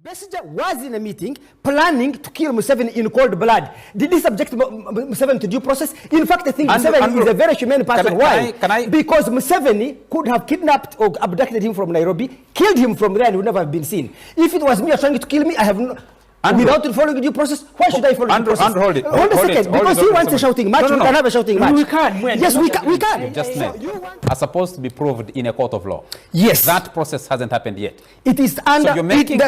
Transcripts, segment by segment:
Besigye was in a meeting planning to kill Museveni in cold blood. Did he subject Museveni to due process? In fact, I think Museveni is a very humane person. Why? Because Museveni could have kidnapped or abducted him from Nairobi, killed him from there, and would never have been seen. If it was me trying to kill me, I have no... Without following due process, why should I follow due process? Hold it. Hold a second, because he wants a shouting match. We can have a shouting match. We can. Yes, we can. Just are supposed to be proved in a court of law. Yes. That process hasn't happened yet. It is under... So you're making...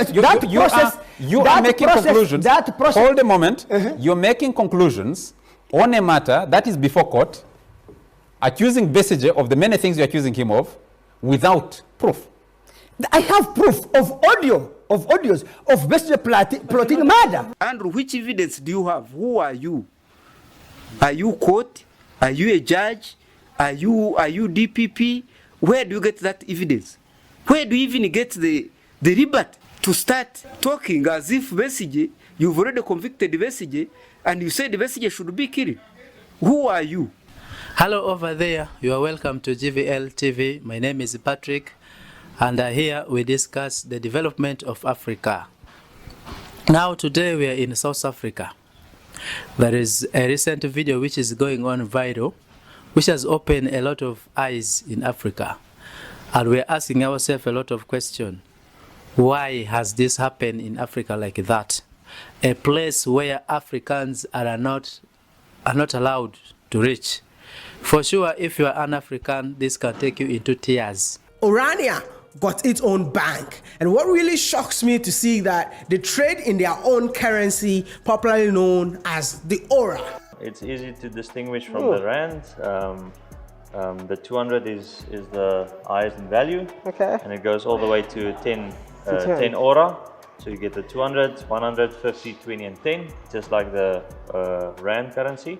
You are making conclusions. Hold a moment. You're making conclusions on a matter that is before court, accusing Besigye of the many things you're accusing him of, without proof. I have proof of audios of Besigye plotting murder. Andrew, which evidence do you have? Who are you? Are you court? Are you a judge? Are you DPP? Where do you get that evidence? Where do you even get the rebut to start talking as if Besigye, you've already convicted Besigye, and you said Besigye should be killed? Who are you? Hello over there. You are welcome to GVL TV. My name is Patrick. And here we discuss the development of Africa. Now today we are in South Africa. There is a recent video which is going on viral, which has opened a lot of eyes in Africa. And we're asking ourselves a lot of questions. Why has this happened in Africa like that? A place where Africans are not allowed to reach. For sure, if you are an African, this can take you into tears. Orania got its own bank, and what really shocks me to see that they trade in their own currency, popularly known as the Ora. It's easy to distinguish from the rand. The 200 is the highest in value, and it goes all the way to 10 Ora. So you get the 200, 100, 50, 20, and 10, just like the rand currency.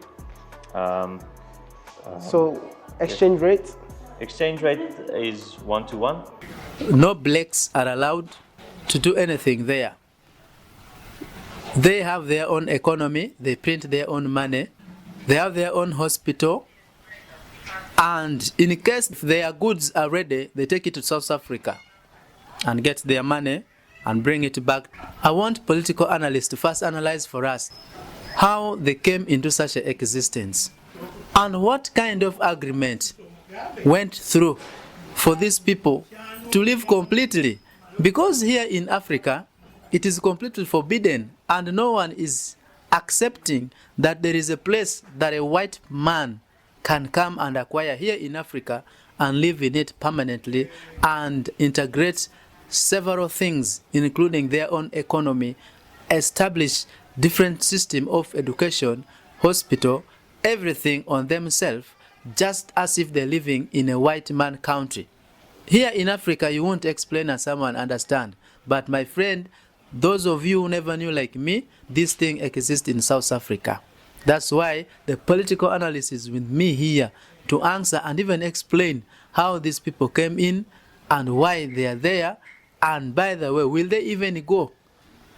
So exchange rate? Exchange rate is 1 to 1. No blacks are allowed to do anything there. They have their own economy, they print their own money, they have their own hospital, and in case their goods are ready, they take it to South Africa and get their money and bring it back. I want political analysts to first analyze for us how they came into such an existence and what kind of agreement went through for these people to live completely, because here in Africa it is completely forbidden and no one is accepting that there is a place that a white man can come and acquire here in Africa and live in it permanently and integrate several things, including their own economy, establish different system of education, hospital, everything on themselves, just as if they're living in a white man country. Here in Africa, you won't explain and someone understand. But my friend, those of you who never knew like me, this thing exists in South Africa. That's why the political analyst is with me here to answer and even explain how these people came in and why they are there. And by the way, will they even go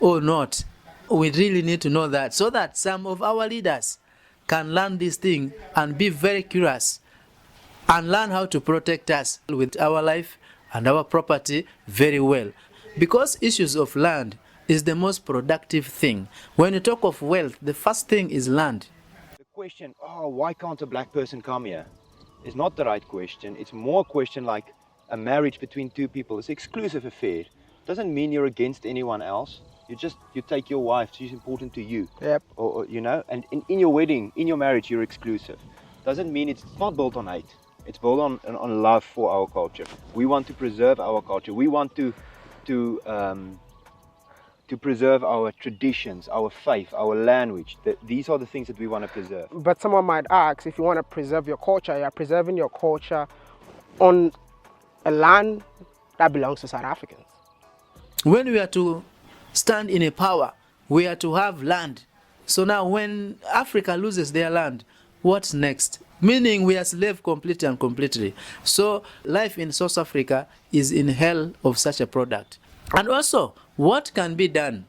or not? We really need to know that, so that some of our leaders can learn this thing and be very curious and learn how to protect us with our life and our property very well. Because issues of land is the most productive thing. When you talk of wealth, the first thing is land. The question, why can't a black person come here, is not the right question. It's more a question like a marriage between two people. It's an exclusive affair. Doesn't mean you're against anyone else. You take your wife, she's important to you. Yep. Or and in your wedding, in your marriage, you're exclusive. Doesn't mean it's not built on hate. It's built on love for our culture. We want to preserve our culture. We want to preserve our traditions, our faith, our language. These are the things that we want to preserve. But someone might ask, if you want to preserve your culture, you're preserving your culture on a land that belongs to South Africans. When we are to stand in a power, we are to have land. So now when Africa loses their land, what's next? Meaning we are slaves completely and completely. So life in South Africa is in hell of such a product. And also, what can be done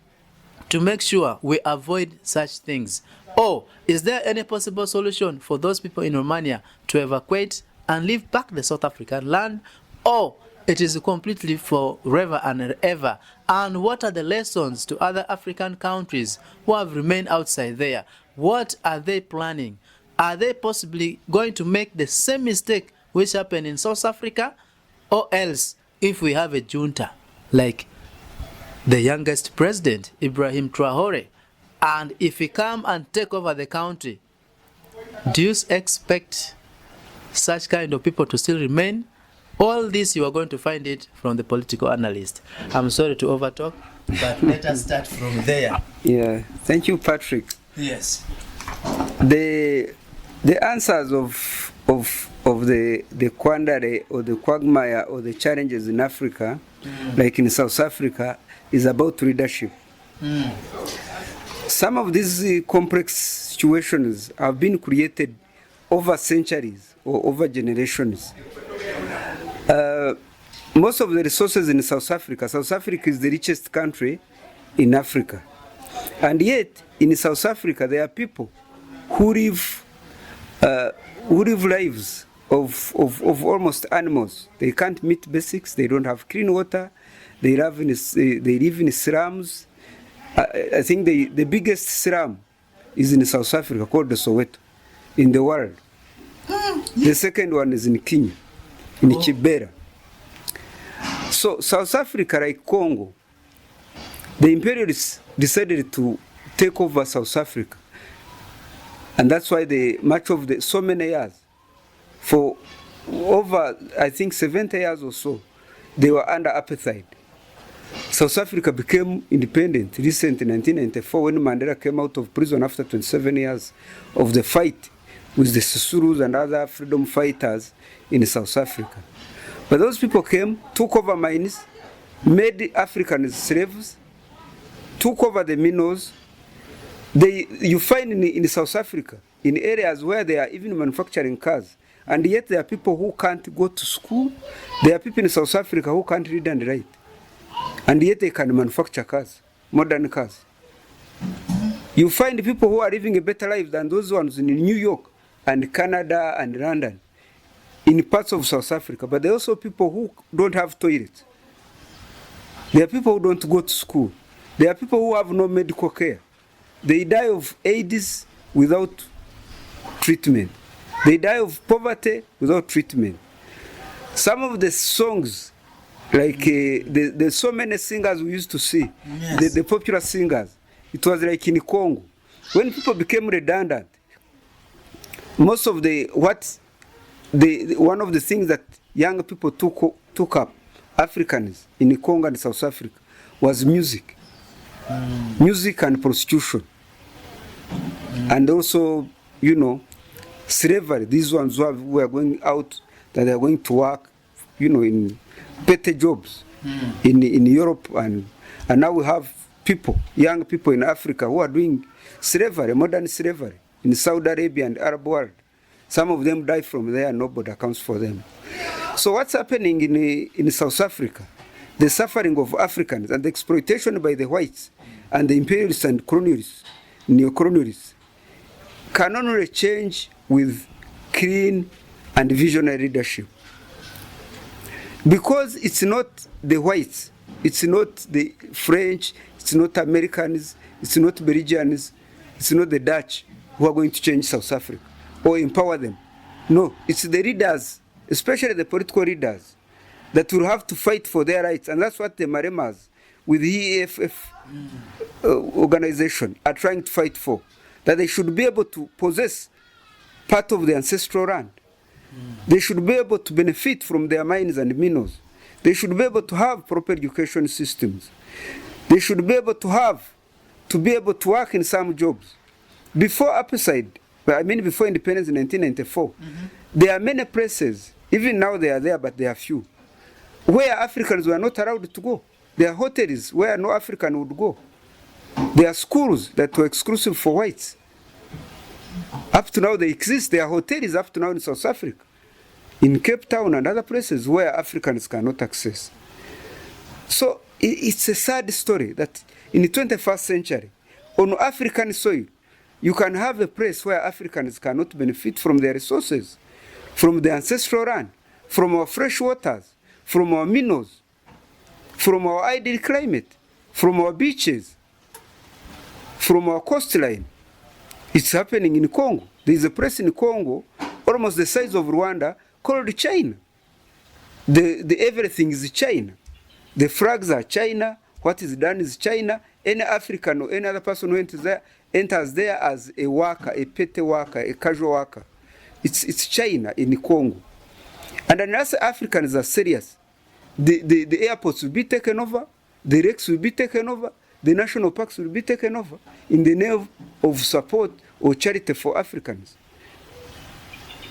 to make sure we avoid such things? Or is there any possible solution for those people in Romania to evacuate and leave back the South African land? Or it is completely forever and ever. And what are the lessons to other African countries who have remained outside there? What are they planning? Are they possibly going to make the same mistake which happened in South Africa? Or else, if we have a junta like the youngest president, Ibrahim Traore, and if he come and take over the country, do you expect such kind of people to still remain? All this you are going to find it from the political analyst. I'm sorry to overtalk, but let us start from there. Yeah, thank you, Patrick. Yes. The answers of the quandary or the quagmire or the challenges in Africa, like in South Africa, is about leadership. Some of these complex situations have been created over centuries or over generations. Most of the resources in South Africa is the richest country in Africa. And yet, in South Africa, there are people who live lives of almost animals. They can't meet basics, they don't have clean water, they live in slums. I think the biggest slum is in South Africa, called the Soweto, in the world. The second one is in Kenya, in Chibera. So South Africa, like Congo, the imperialists decided to take over South Africa. And that's why so many years, for over, I think 70 years or so, they were under apartheid. South Africa became independent recently in 1994 when Mandela came out of prison after 27 years of the fight with the Susurus and other freedom fighters in South Africa. But those people came, took over mines, made Africans slaves, took over the minerals. You find in South Africa, in areas where they are even manufacturing cars, and yet there are people who can't go to school. There are people in South Africa who can't read and write, and yet they can manufacture cars, modern cars. You find people who are living a better life than those ones in New York and Canada and London, in parts of South Africa. But there are also people who don't have toilets. There are people who don't go to school. There are people who have no medical care. They die of AIDS without treatment. They die of poverty without treatment. Some of the songs, like there's so many singers we used to see, yes, the popular singers, it was like in Congo. When people became redundant, most of one of the things that young people took up, Africans in Congo and South Africa, was music. Music and prostitution. And also, slavery. These ones who are going out, that they are going to work, in petty jobs in Europe. And now we have young people in Africa who are doing slavery, modern slavery, in Saudi Arabia and Arab world. Some of them die from there, nobody accounts for them. So what's happening in South Africa? The suffering of Africans and the exploitation by the whites and the imperialists and neo-colonialists can only change with clean and visionary leadership. Because it's not the whites, it's not the French, it's not Americans, it's not Belgians, it's not the Dutch who are going to change South Africa or empower them. No, it's the leaders, especially the political leaders, that will have to fight for their rights. And that's what the Maremas with the EFF organization are trying to fight for. That they should be able to possess part of the ancestral land. They should be able to benefit from their mines and minerals. They should be able to have proper education systems. They should be able to work in some jobs. Before apartheid, before independence in 1994, there are many places, even now they are there, but they are few, where Africans were not allowed to go. There are hotels where no African would go. There are schools that were exclusive for whites. Up to now they exist. There are hotels up to now in South Africa, in Cape Town and other places where Africans cannot access. So it's a sad story that in the 21st century, on African soil, you can have a place where Africans cannot benefit from their resources, from the ancestral land, from our fresh waters, from our minerals, from our ideal climate, from our beaches, from our coastline. It's happening in Congo. There is a place in Congo, almost the size of Rwanda, called China. Everything is China. The flags are China. What is done is China. Any African or any other person who enters there as a worker, a petty worker, a casual worker. It's China in Congo. And unless Africans are serious, the airports will be taken over, the wrecks will be taken over, the national parks will be taken over in the name of support or charity for Africans.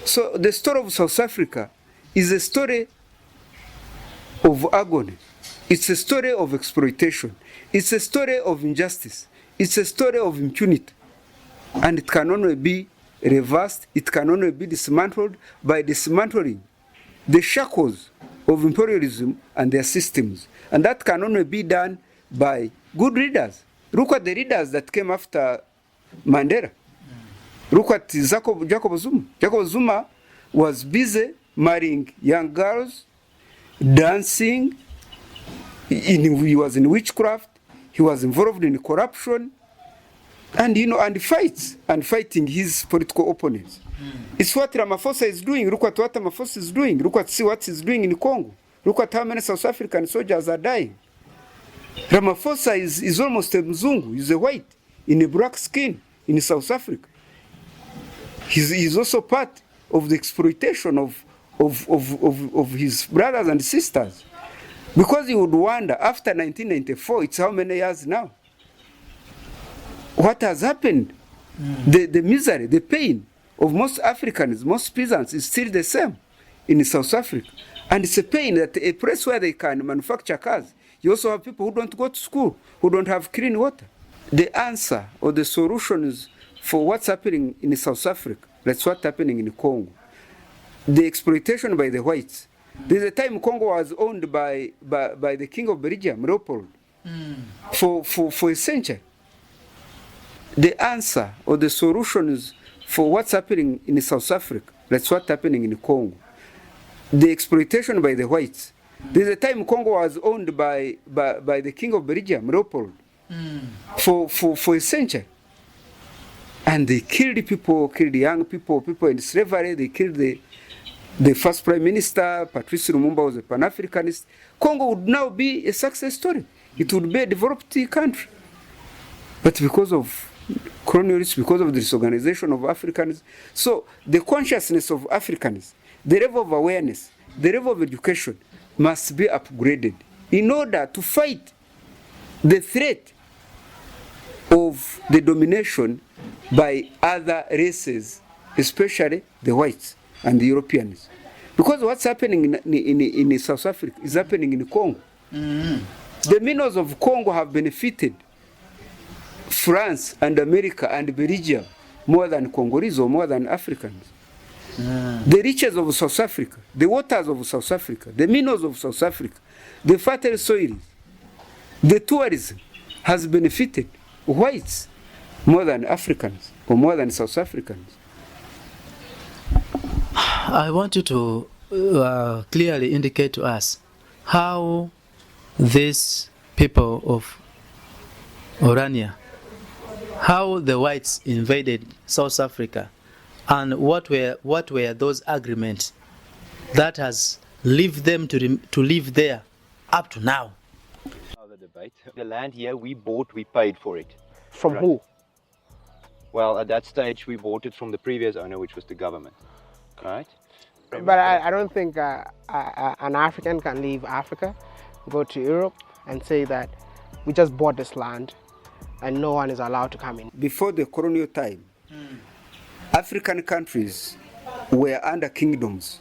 So the story of South Africa is a story of agony. It's a story of exploitation. It's a story of injustice. It's a story of impunity. And it can only be reversed, it can only be dismantled by dismantling the shackles of imperialism and their systems. And that can only be done by good leaders. Look at the leaders that came after Mandela. Look at Jacob Zuma. Jacob Zuma was busy marrying young girls, dancing, he was in witchcraft, he was involved in corruption, and fighting his political opponents. It's what Ramaphosa is doing. Look at what Ramaphosa is doing. Look at what he's doing in Congo. Look at how many South African soldiers are dying. Ramaphosa is almost a Mzungu. He's a white in a black skin in South Africa. He's also part of the exploitation of his brothers and sisters. Because you would wonder, after 1994, it's how many years now? What has happened? The misery, the pain of most Africans, most peasants is still the same in South Africa. And it's a pain that a place where they can manufacture cars, you also have people who don't go to school, who don't have clean water. The answer or the solutions for what's happening in South Africa, that's what's happening in Congo. The exploitation by the whites. There's a time Congo was owned by the king of Belgium, Leopold, for a century. The answer or the solutions for what's happening in South Africa, that's what's happening in Congo. The exploitation by the whites. There's a time Congo was owned by the king of Belgium, Leopold, for a century. And they killed people, killed young people, people in slavery, they killed the first prime minister, Patrice Lumumba, was a Pan-Africanist. Congo would now be a success story. It would be a developed country. But because of colonialism, because of the disorganization of Africans, so the consciousness of Africans, the level of awareness, the level of education must be upgraded in order to fight the threat of the domination by other races, especially the whites and the Europeans. Because what's happening in South Africa is happening in Congo. The minerals of Congo have benefited France and America and Belgium more than Congolese or more than Africans. The riches of South Africa, the waters of South Africa, the minerals of South Africa, the fertile soils, the tourism has benefited whites more than Africans or more than South Africans. I want you to clearly indicate to us how these people of Orania, how the whites invaded South Africa, and what were those agreements that has left them to live there up to now. Another debate. The land here we bought, we paid for it. From who? Well, at that stage we bought it from the previous owner, which was the government. Right? But I don't think an African can leave Africa, go to Europe and say that we just bought this land and no one is allowed to come in. Before the colonial time, African countries were under kingdoms.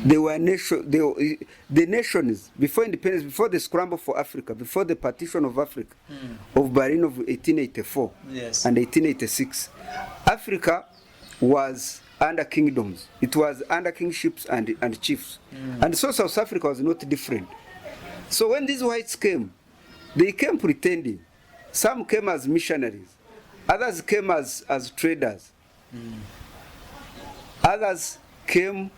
They were the nations, before independence, before the scramble for Africa, before the partition of Africa, of Berlin of 1884 and 1886, Africa was under kingdoms. It was under kingships and chiefs. And so South Africa was not different. So when these whites came, they came pretending. Some came as missionaries. Others came as traders. Others came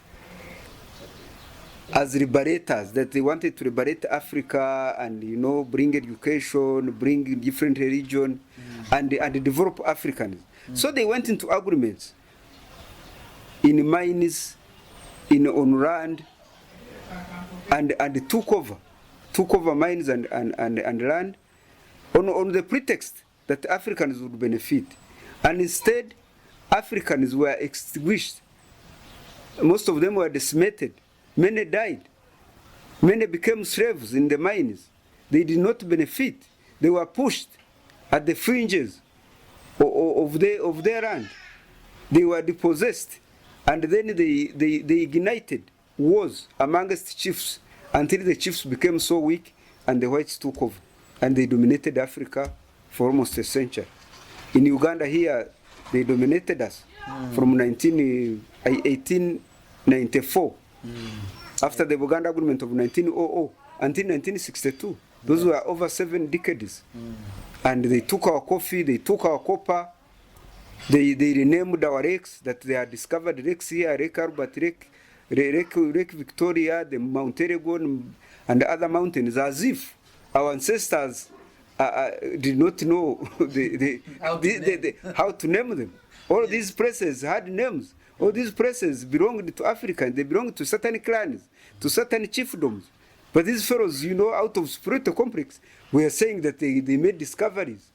as liberators, that they wanted to liberate Africa and, you know, bring education, bring different religion, and develop Africans. So they went into agreements in mines, on land, and took over mines and land on the pretext that Africans would benefit. And instead, Africans were extinguished. Most of them were decimated. Many died. Many became slaves in the mines. They did not benefit. They were pushed at the fringes of their land. They were depossessed. And then they ignited wars amongst chiefs until the chiefs became so weak and the whites took over. And they dominated Africa for almost a century. In Uganda here, they dominated us from 1894. After the Buganda Agreement of 1900 until 1962. Those were over 7 decades. And they took our coffee, they took our copper, they renamed our lakes, that they had discovered lakes here, Lake Albert, Lake Victoria, the Mount Elgon, and the other mountains, as if our ancestors did not know how to name them. All these places had names. All these places belonged to Africa, and they belonged to certain clans, to certain chiefdoms. But these fellows, you know, out of spiritual complex, were saying that they made discoveries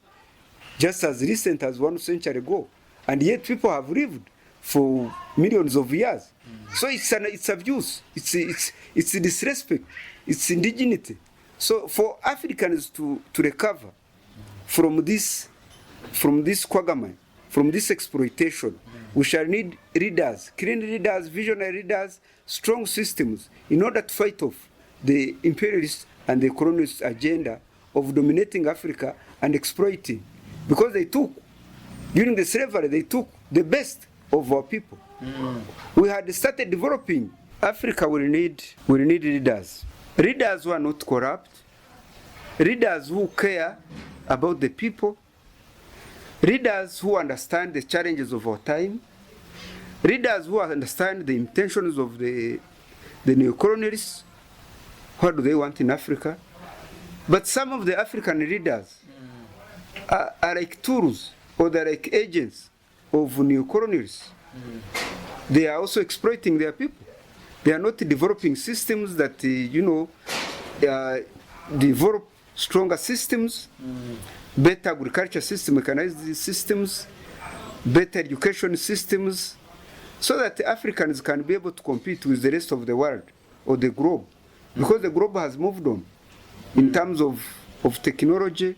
just as recent as 1 century ago. And yet people have lived for millions of years. So it's abuse, it's disrespect, it's indigeneity. So for Africans to recover from this quagmire, from this exploitation, we shall need leaders, clean leaders, visionary leaders, strong systems in order to fight off the imperialist and the colonialist agenda of dominating Africa and exploiting. Because during the slavery, they took the best of our people. We had started developing. Africa will need leaders. Leaders who are not corrupt. Leaders who care about the people. Leaders who understand the challenges of our time. Leaders who understand the intentions of the neo-colonialists. What do they want in Africa? But some of the African leaders are like tools, or they're like agents of neo-colonialists. They are also exploiting their people. They are not developing systems that, develop stronger systems, better agriculture system, mechanized systems, better education systems, so that Africans can be able to compete with the rest of the world or the globe. Because the globe has moved on in terms of technology,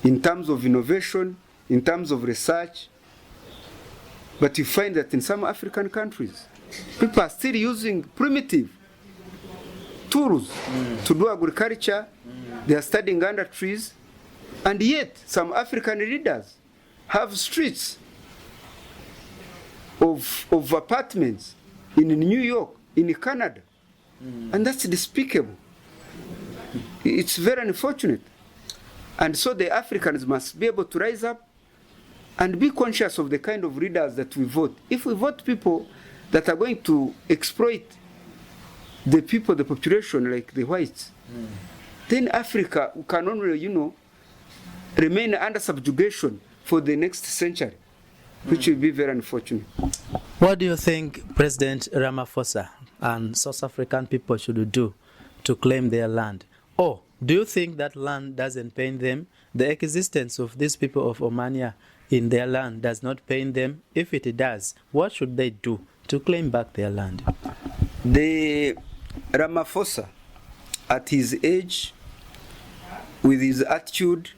in terms of innovation, in terms of research. But you find that in some African countries, people are still using primitive tools to do agriculture. They are studying under trees. And yet, some African leaders have streets of apartments in New York, in Canada. And that's despicable. It's very unfortunate. And so the Africans must be able to rise up and be conscious of the kind of leaders that we vote. If we vote people that are going to exploit the people, the population, like the whites, then Africa can only, remain under subjugation for the next century, which will be very unfortunate. What do you think President Ramaphosa and South African people should do to claim their land? Or do you think that land doesn't pain them? The existence of these people of Omania in their land does not pain them? If it does, what should they do to claim back their land? The Ramaphosa, at his age, with his attitude,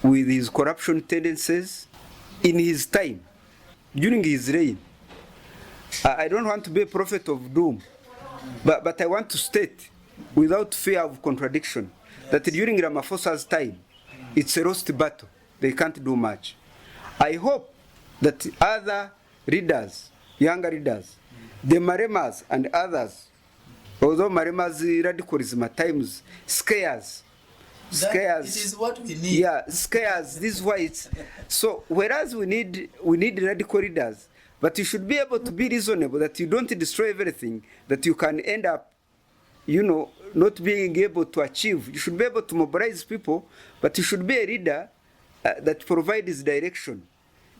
with his corruption tendencies, in his time, during his reign, I don't want to be a prophet of doom, but I want to state, without fear of contradiction, that during Ramaphosa's time, it's a lost battle. They can't do much. I hope that other leaders, younger leaders, the Maremas and others, although Marema's radicalism at times scares. It is what we need. Yeah, scares these whites. So whereas we need radical leaders, But you should be able to be reasonable, that you don't destroy everything, that you can end up, not being able to achieve. You should be able to mobilize people, but you should be a leader that provides direction.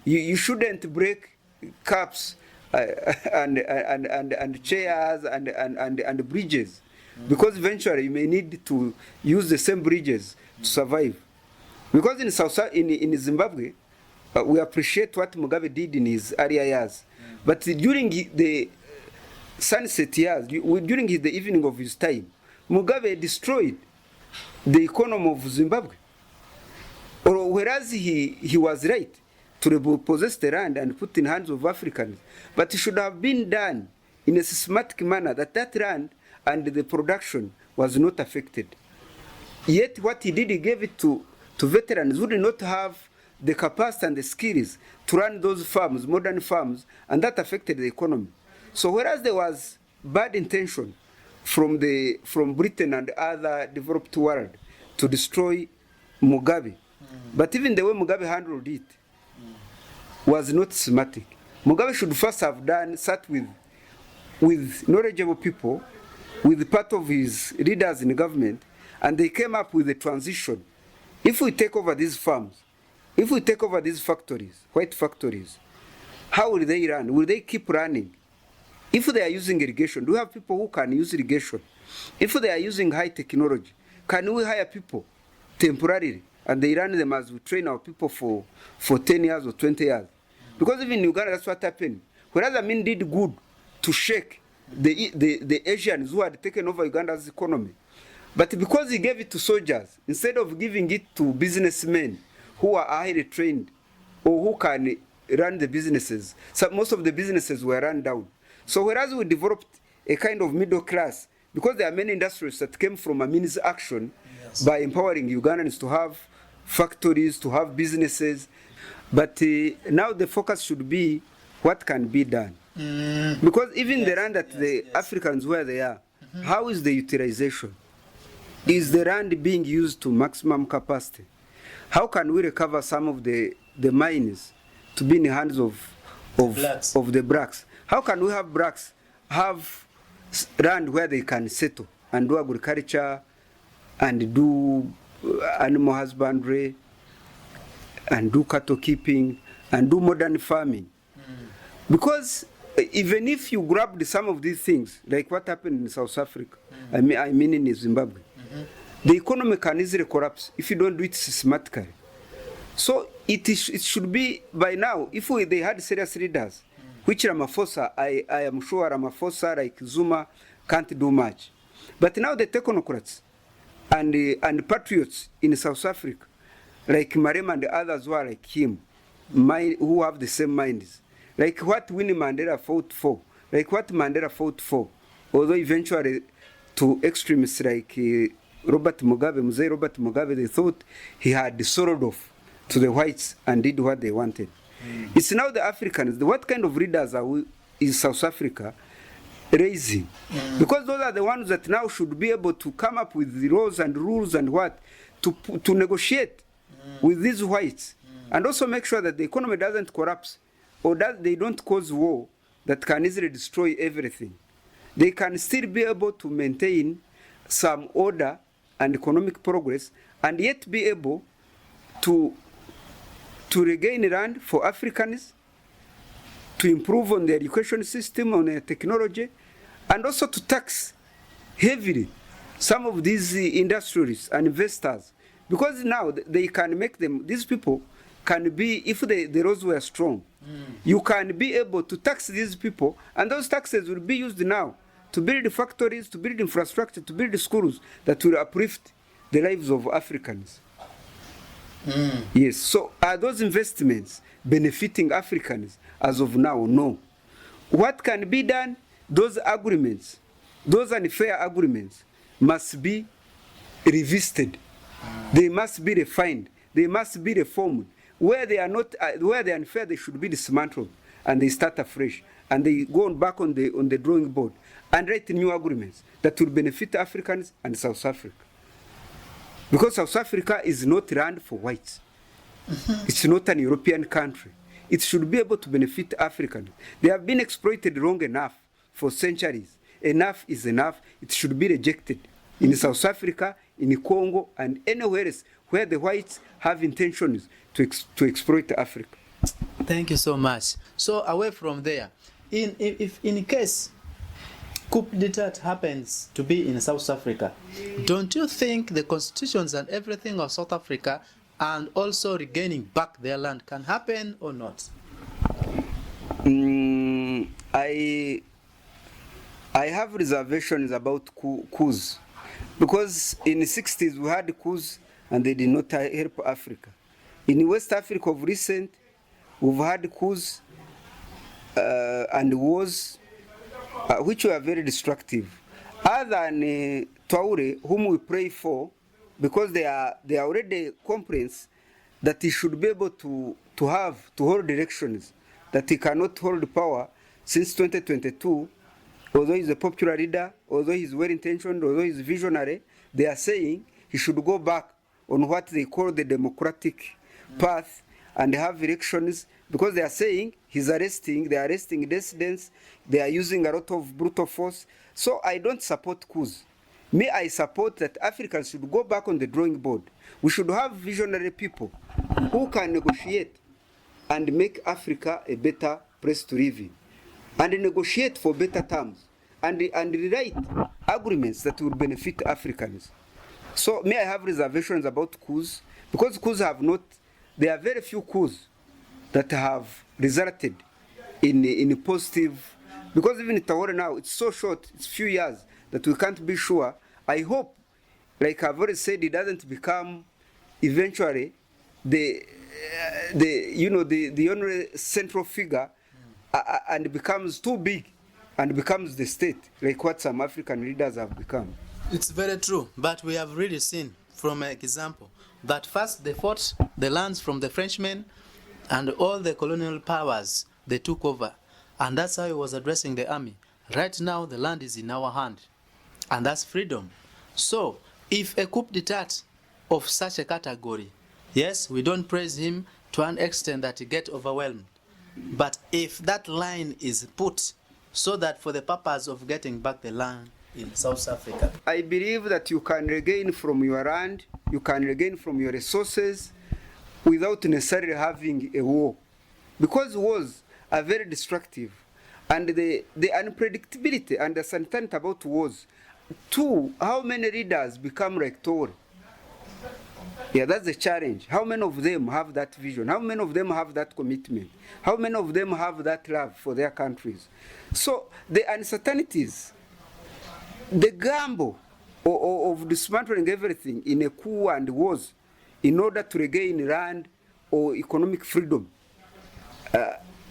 You shouldn't break cups and chairs and bridges, because eventually you may need to use the same bridges to survive. Because in Zimbabwe, we appreciate what Mugabe did in his earlier years, but during the sunset years, during the evening of his time, Mugabe destroyed the economy of Zimbabwe. Whereas he was right to repossess the land and put in hands of Africans, but it should have been done in a systematic manner, that land and the production was not affected. Yet what he did, he gave it to veterans who did not have the capacity and the skills to run those farms, modern farms, and that affected the economy. So whereas there was bad intention from Britain and other developed world to destroy Mugabe, but even the way Mugabe handled it was not systematic. Mugabe should first have sat with knowledgeable people, with part of his leaders in the government, and they came up with a transition. If we take over these farms, if we take over these factories, white factories, how will they run? Will they keep running? If they are using irrigation, do we have people who can use irrigation? If they are using high technology, can we hire people temporarily and they run them as we train our people for 10 years or 20 years? Because even in Uganda, that's what happened. Whereas Amin did good to shake the Asians who had taken over Uganda's economy. But because he gave it to soldiers, instead of giving it to businessmen who are highly trained or who can run the businesses, so most of the businesses were run down. So whereas we developed a kind of middle class, because there are many industries that came from Amin's action, yes, by empowering Ugandans to have factories, to have businesses. But now the focus should be what can be done. Because even the land that the Africans where they are, how is the utilization? Is the land being used to maximum capacity? How can we recover some of the mines to be in the hands of the blacks? How can we have blacks have land where they can settle and do agriculture and do animal husbandry and do cattle keeping and do modern farming? Because even if you grabbed some of these things, like what happened in South Africa, I mean in Zimbabwe, the economy can easily collapse if you don't do it systematically. So it should be by now, if they had serious leaders, which Ramaphosa, I am sure Ramaphosa, like Zuma, can't do much. But now the technocrats and patriots in South Africa, like Marema and others who are like him, who have the same minds, like what Winnie Mandela fought for, although eventually to extremists like Robert Mugabe, they thought he had sold off to the whites and did what they wanted. It's now the Africans. What kind of leaders is South Africa raising? Because those are the ones that now should be able to come up with the laws and rules and to negotiate with these whites, and also make sure that the economy doesn't collapse or that they don't cause war that can easily destroy everything. They can still be able to maintain some order and economic progress, and yet be able to regain land for Africans, to improve on the education system, on their technology, and also to tax heavily some of these industrialists and investors. Because now they can make them, these people can be, if the laws were strong, you can be able to tax these people, and those taxes will be used now to build factories, to build infrastructure, to build schools that will uplift the lives of Africans. Yes, so are those investments benefiting Africans as of now? No. What can be done? Those agreements, those unfair agreements must be revisited. They must be refined. They must be reformed. Where they are not, where they are unfair, they should be dismantled, and they start afresh, and they go on back on the drawing board and write new agreements that will benefit Africans and South Africa. Because South Africa is not land for whites. It's not an European country. it should be able to benefit Africans. They have been exploited long enough for centuries. Enough is enough. It should be rejected. In South Africa, in Congo, and anywhere else where the whites have intentions to exploit Africa. Thank you so much. So away from there, if in case coup d'etat happens to be in South Africa, don't you think the constitutions and everything of South Africa and also regaining back their land can happen or not? I have reservations about coups, because in the 60s we had coups and they did not help Africa. In West Africa of recent, we've had coups and wars which were very destructive. Other than Traore, whom we pray for, because they are already convinced that he should be able to hold elections, that he cannot hold power since 2022. Although he's a popular leader, although he's well-intentioned, although he's visionary, they are saying he should go back on what they call the democratic path and have elections, because they are saying they are arresting dissidents, they are using a lot of brutal force. So I don't support coups. Me, I support that Africans should go back on the drawing board. We should have visionary people who can negotiate and make Africa a better place to live in, and negotiate for better terms, and rewrite agreements that will benefit Africans. So me, I have reservations about coups, because coups have not, there are very few coups that have resulted in a positive, because even in Traore now, it's so short, it's few years, that we can't be sure. I hope, like I've already said, it doesn't become eventually the only central figure, and becomes too big and becomes the state, like what some African leaders have become. It's very true, but we have really seen from an example that first they fought the lands from the Frenchmen, and all the colonial powers they took over, and that's how he was addressing the army. Right now the land is in our hand, and that's freedom. So if a coup d'etat of such a category, yes, we don't praise him to an extent that he get overwhelmed, but if that line is put so that for the purpose of getting back the land in South Africa, I believe that you can regain from your land, you can regain from your resources without necessarily having a war, because wars are very destructive, and the unpredictability and the uncertainty about wars. Two, how many leaders become like Traore? Yeah, that's the challenge. How many of them have that vision? How many of them have that commitment? How many of them have that love for their countries? So the uncertainties, the gamble of dismantling everything in a coup and wars in order to regain land or economic freedom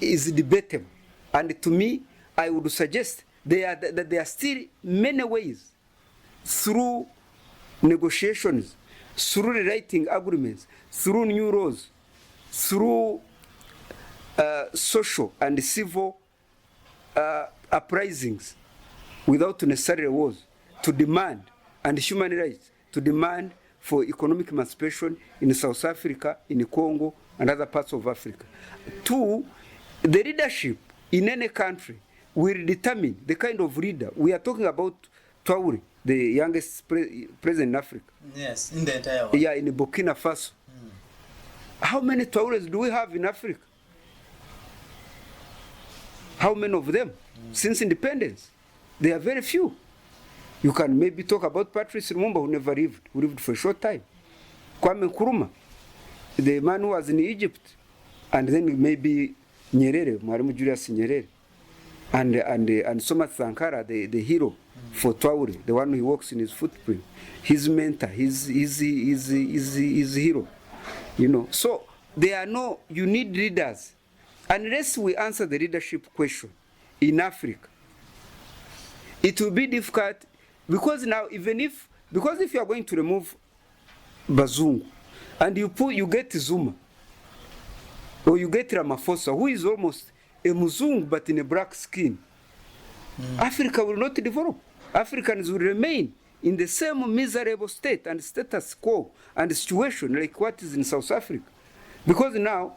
is debatable. And to me, I would suggest that there are still many ways through negotiations, through rewriting agreements, through new laws, through social and civil uprisings, without necessary wars, to demand, and human rights, to demand for economic emancipation in South Africa, in Congo, and other parts of Africa. Two, the leadership in any country will determine the kind of leader. We are talking about Traore, the youngest president in Africa. Yes, in the entire world. Yeah, in Burkina Faso. How many Traores do we have in Africa? How many of them? Since independence, there are very few. You can maybe talk about Patrice Lumumba, who never lived, who lived for a short time. Kwame Nkrumah, the man who was in Egypt, and then maybe Nyerere, Mwalimu Julius Nyerere, and Thomas Sankara, the hero for Traore, the one who walks in his footprint, his mentor, his hero. You know, so there are no. You need leaders, unless we answer the leadership question in Africa. It will be difficult, because now because if you are going to remove Bazungu and you get Zuma, or you get Ramaphosa, who is almost a Muzungu but in a black skin, Africa will not develop. Africans will remain in the same miserable state and status quo and situation like what is in South Africa. Because now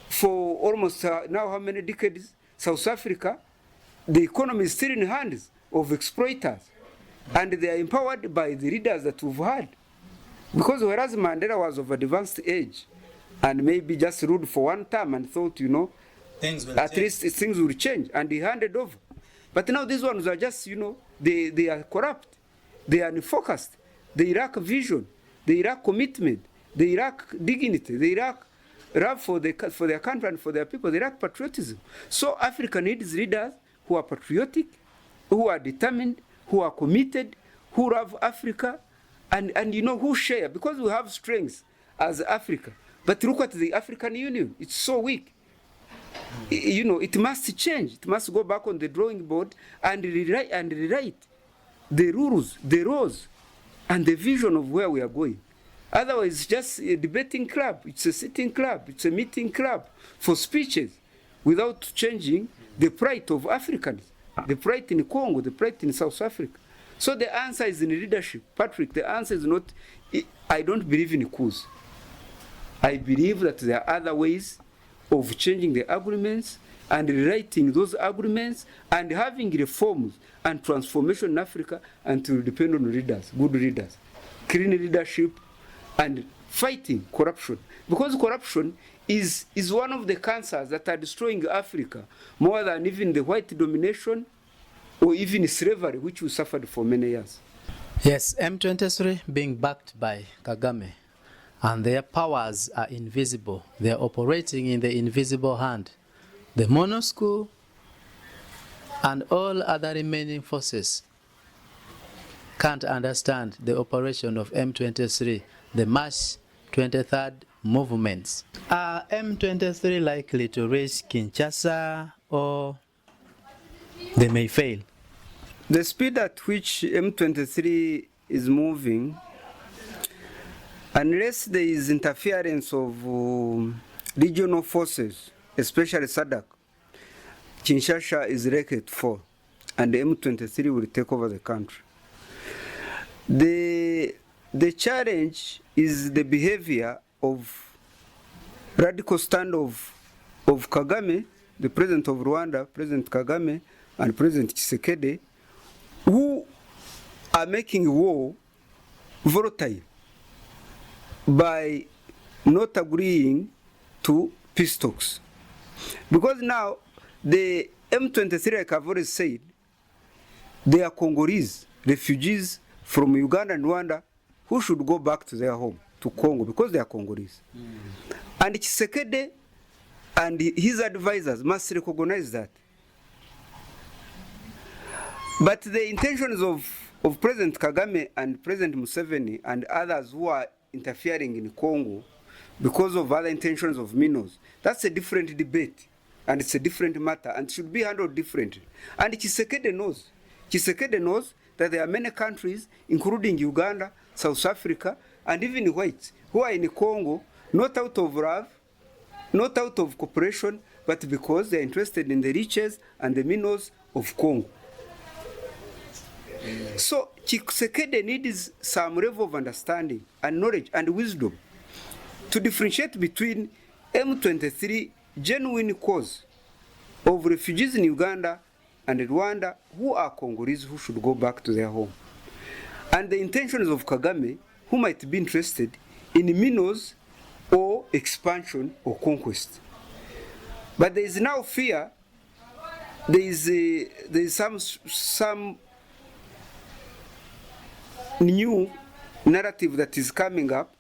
for almost now how many decades, South Africa, the economy is still in the hands of exploiters. And they are empowered by the leaders that we've had. Because whereas Mandela was of advanced age and maybe just ruled for one term and thought, you know, at least things will change, and he handed over. But now these ones are just, you know, they are corrupt, they are unfocused, they lack vision, they lack commitment, they lack dignity, they lack love for their country and for their people, they lack patriotism. So Africa needs leaders who are patriotic, who are determined, who are committed, who love Africa, and you know, who share, because we have strengths as Africa. But look at the African Union, it's so weak. You know, it must change. It must go back on the drawing board and rewrite the rules, the laws, and the vision of where we are going. Otherwise, it's just a debating club. It's a sitting club. It's a meeting club for speeches without changing the plight of Africans, the plight in Congo, the plight in South Africa. So the answer is in leadership. Patrick, the answer is not, I don't believe in coups. I believe that there are other ways of changing the agreements and rewriting those agreements and having reforms and transformation in Africa, and to depend on leaders, good leaders, clean leadership, and fighting corruption. Because corruption is one of the cancers that are destroying Africa more than even the white domination or even slavery, which we suffered for many years. Yes, M23 being backed by Kagame, and their powers are invisible. They are operating in the invisible hand. The MONUSCO and all other remaining forces can't understand the operation of M23, the March 23rd movements. Are M23 likely to reach Kinshasa, or they may fail? The speed at which M23 is moving, unless there is interference of regional forces, especially SADC, Kinshasa is rated for, and the M23 will take over the country. The challenge is the behavior of radical stand of Kagame, the president of Rwanda, President Kagame, and President Tshisekedi, who are making war volatile by not agreeing to peace talks. Because now the M23, like I've already said, they are Congolese refugees from Uganda and Rwanda who should go back to their home, to Congo, because they are Congolese. And Tshisekedi and his advisors must recognize that. But the intentions of President Kagame and President Museveni and others who are interfering in Congo because of other intentions of Minos, that's a different debate, and it's a different matter, and should be handled differently. And Tshisekedi knows. Tshisekedi knows that there are many countries, including Uganda, South Africa, and even whites, who are in Congo, not out of love, not out of cooperation, but because they are interested in the riches and the minerals of Congo. So Tshisekedi needs some level of understanding and knowledge and wisdom to differentiate between M23 genuine cause of refugees in Uganda and Rwanda who are Congolese who should go back to their home, and the intentions of Kagame, who might be interested in minerals or expansion or conquest. But there is now fear, there is some new narrative that is coming up,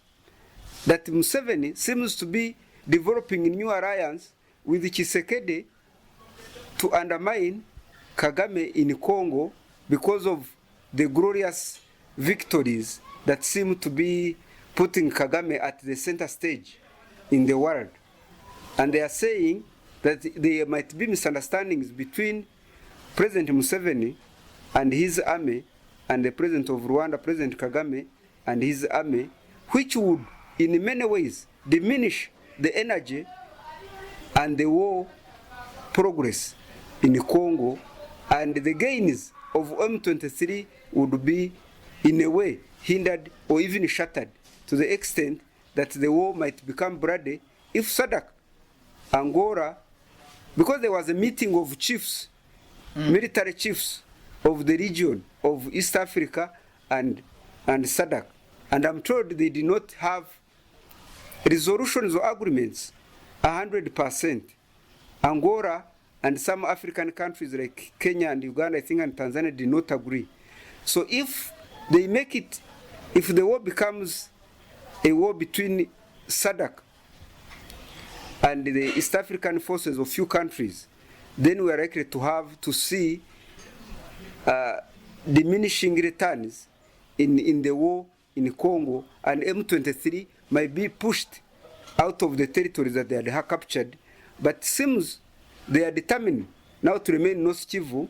that Museveni seems to be developing a new alliance with Tshisekedi to undermine Kagame in Congo because of the glorious victories that seem to be putting Kagame at the center stage in the world. And they are saying that there might be misunderstandings between President Museveni and his army and the President of Rwanda, President Kagame, and his army, which would in many ways diminish the energy and the war progress in Congo, and the gains of M23 would be in a way hindered or even shattered to the extent that the war might become bloody if SADC Angola, because there was a meeting of chiefs, military chiefs of the region of East Africa and SADC. And I'm told they did not have resolutions or agreements 100%. Angola and some African countries like Kenya and Uganda, I think, and Tanzania did not agree. So if they make it, if the war becomes a war between SADC and the East African forces of few countries, then we are likely to see diminishing returns in the war in Congo, and M23 might be pushed out of the territories that they had captured, but seems they are determined now to remain in North Kivu.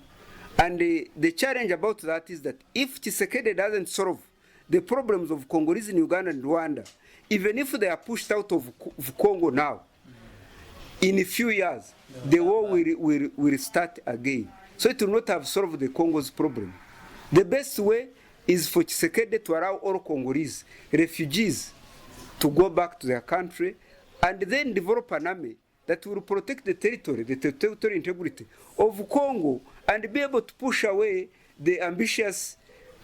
And the challenge about that is that if Tshisekedi doesn't solve the problems of Congolese in Uganda and Rwanda, even if they are pushed out of Congo now, in a few years, the war will start again. So it will not have solved the Congo's problem. The best way is for Tshisekedi to allow all Congolese refugees to go back to their country and then develop an army that will protect the territory, the territorial integrity of Congo, and be able to push away the ambitious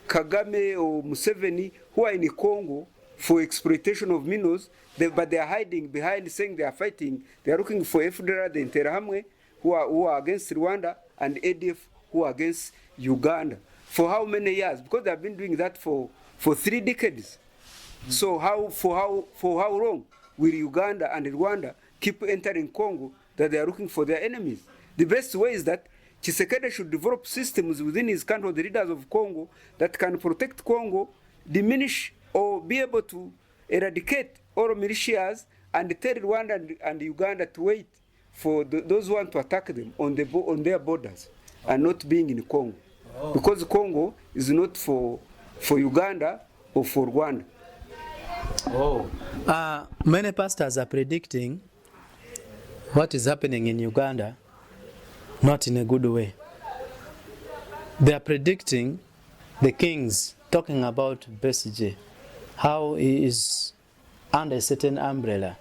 Kagame or Museveni who are in Congo for exploitation of minerals, but they are hiding behind saying they are fighting. They are looking for FDLR, the Interahamwe, who are against Rwanda, and ADF, who are against Uganda. For how many years? Because they have been doing that for 3 decades. So for how long will Uganda and Rwanda keep entering Congo that they are looking for their enemies? The best way is that Tshisekedi should develop systems within his country, the leaders of Congo, that can protect Congo, diminish or be able to eradicate all militias, and tell Rwanda and Uganda to wait for those who want to attack them on their borders and not being in Congo. Oh. Because Congo is not for Uganda or for Rwanda. Oh. Many pastors are predicting what is happening in Uganda not in a good way. They are predicting the kings, talking about Besigye, how he is under a certain umbrella.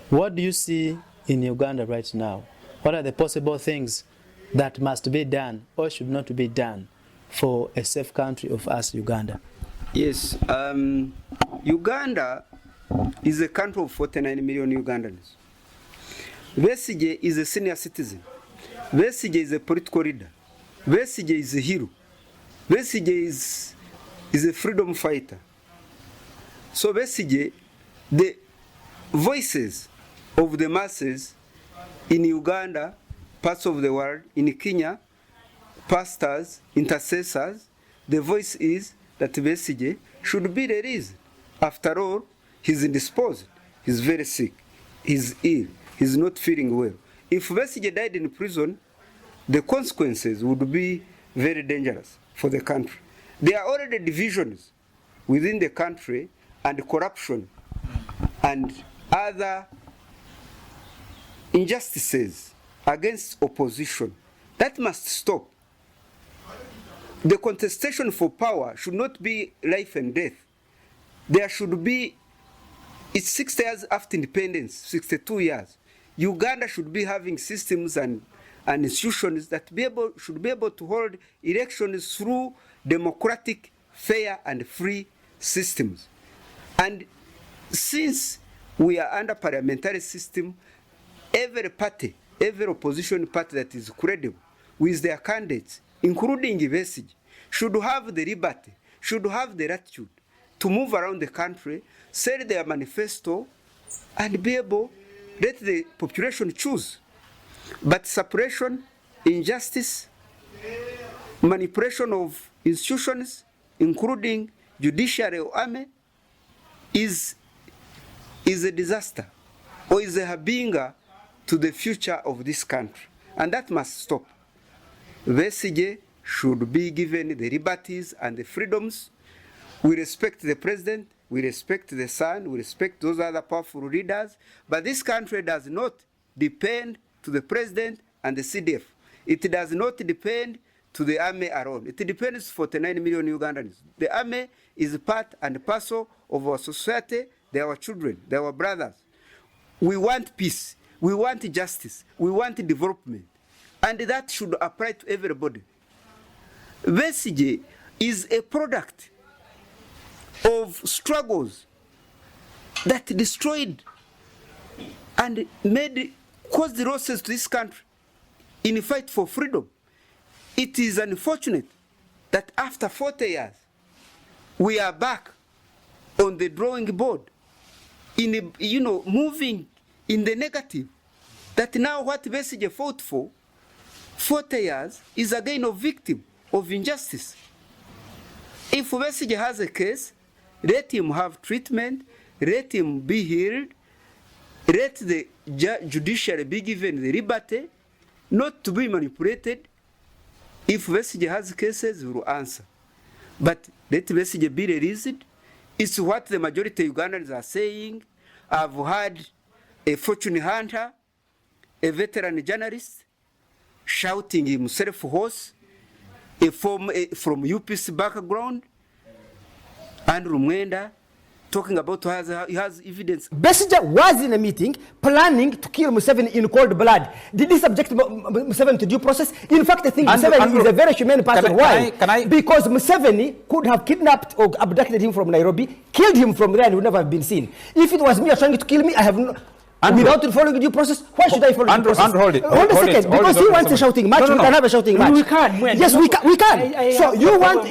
What do you see in Uganda right now? What are the possible things that must be done or should not be done for a safe country of us, Uganda? Yes, Uganda is a country of 49 million Ugandans. Besigye is a senior citizen. Besigye is a political leader. Besigye is a hero. Besigye is a freedom fighter. So Besigye, the voices of the masses in Uganda, parts of the world, in Kenya, pastors, intercessors, the voice is that Besigye should be released. After all, he's indisposed, he's very sick, he's ill, he's not feeling well. If Besigye died in prison, the consequences would be very dangerous for the country. There are already divisions within the country and corruption and other injustices against opposition. That must stop. The contestation for power should not be life and death. There should be, it's 60 years after independence, 62 years. Uganda should be having systems and institutions that should be able to hold elections through democratic, fair, and free systems. And since we are under parliamentary system, every party, every opposition party that is credible with their candidates, including Besigye, should have the liberty, should have the latitude to move around the country, sell their manifesto, and be able, let the population choose. But suppression, injustice, manipulation of institutions, including judiciary or army, is a disaster, or is a harbinger to the future of this country. And that must stop. Besigye should be given the liberties and the freedoms. We respect the president, we respect the son, we respect those other powerful leaders, but this country does not depend to the president and the CDF. It does not depend to the army alone. It depends 49 million Ugandans. The army is part and parcel of our society. They are our children, they are our brothers. We want peace, we want justice, we want development, and that should apply to everybody. Besigye is a product of struggles that destroyed and caused losses to this country in the fight for freedom. It is unfortunate that after 40 years, we are back on the drawing board, in moving in the negative. That now what Besigye fought for 40 years is again a victim of injustice. If Besigye has a case, let him have treatment, let him be healed, let the judiciary be given the liberty, not to be manipulated. If Besigye has cases, we will answer. But let Besigye be released. It's what the majority of Ugandans are saying. I've had a fortune hunter, a veteran journalist, shouting himself hoarse, from UPC background, Andrew Mwenda, talking about he has evidence. Besigye was in a meeting planning to kill Museveni in cold blood. Did he subject Museveni to due process? In fact, I think Museveni is a very humane person. Why? Because Museveni could have kidnapped or abducted him from Nairobi, killed him from there, and would never have been seen. If it was me trying to kill me, I have no... Without following due process, why should I follow due process? Hold it. Hold a second, because he wants a shouting match. We can have a shouting match. We can. Yes, we can. So you want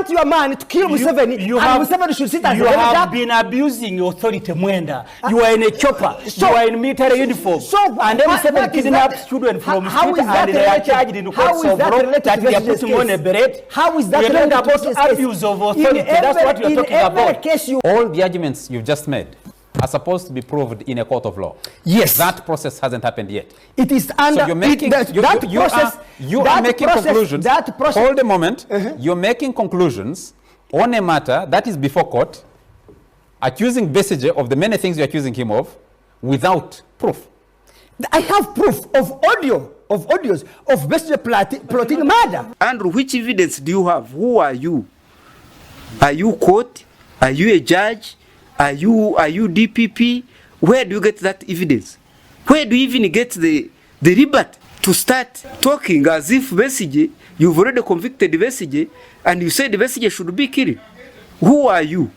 your man to kill Museveni, and Museveni should sit as a You have been abusing authority, Mwenda. You are in a chopper. You are in military uniform. And then Museveni kidnapped children from street and they are charged in courts of law that we are putting on a beret. How is that we are talking about abuse of authority. That's what we are talking about. All the arguments you've just made are supposed to be proved in a court of law. Yes. That process hasn't happened yet. It is under... So you're making... You are making conclusions. Hold a moment. You're making conclusions on a matter that is before court, accusing Besigye of the many things you're accusing him of, without proof. I have proof of audios of Besigye plotting murder. Andrew, which evidence do you have? Who are you? Are you court? Are you a judge? Are you DPP? Where do you get that evidence? Where do you even get the liberty to start talking as if Besigye, you've already convicted Besigye, and you said Besigye should be killed? Who are you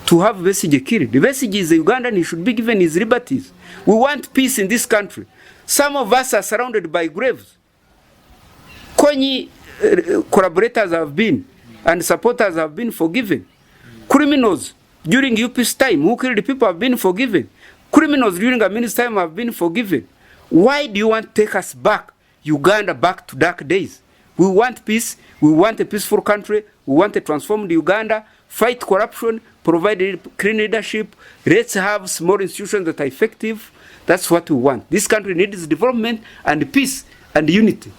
to have Besigye killed? Besigye is a Ugandan, he should be given his liberties. We want peace in this country. Some of us are surrounded by graves. Konyi collaborators have been, and supporters have been forgiven. Criminals during UP's time who killed people have been forgiven. Criminals during Amin's time have been forgiven. Why do you want to take us back, Uganda, back to dark days? We want peace. We want a peaceful country. We want a transformed Uganda. Fight corruption. Provide clean leadership. Let's have small institutions that are effective. That's what we want. This country needs development and peace and unity.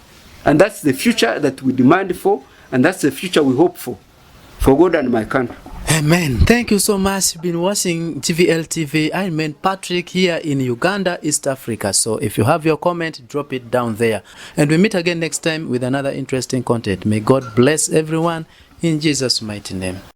And that's the future that we demand for. And that's the future we hope for God and my country. Amen. Thank you so much. You've been watching TVL TV. I'm Patrick here in Uganda, East Africa. So if you have your comment, drop it down there. And we meet again next time with another interesting content. May God bless everyone in Jesus' mighty name.